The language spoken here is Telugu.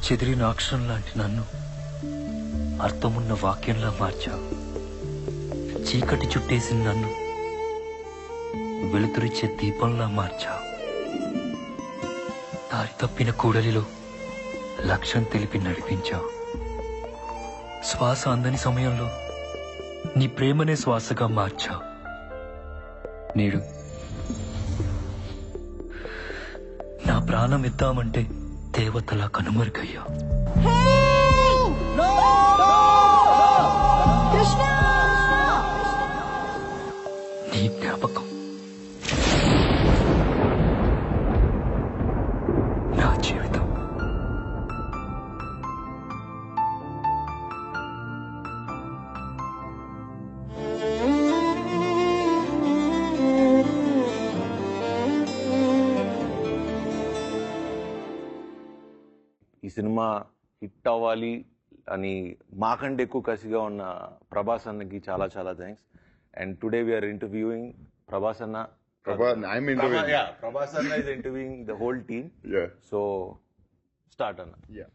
చెదిరిన అక్షరం లాంటి నన్ను అర్థమున్న వాక్యంలా మార్చావు. చీకటి చుట్టేసిన నన్ను వెలుతురిచ్చే దీపంలా మార్చావు. దారి తప్పిన కూడలిలో లక్ష్యం తెలిపి నడిపించావు. శ్వాస అందని సమయంలో నీ ప్రేమనే శ్వాసగా మార్చావు. నేడు నా ప్రాణం ఇద్దామంటే దేవతలా కనుమరుగయ్యావు. నీ జ్ఞాపకం నా జీవితం. ఈ సినిమా హిట్ అవ్వాలి అని మాకంటే ఎక్కువ కసిగా ఉన్న ప్రభాస్ అన్నకి చాలా చాలా thanks. And today we are interviewing Prabhas అన్న. Prabhas Anna is interviewing the whole team. Yeah. So, start Anna. Yeah.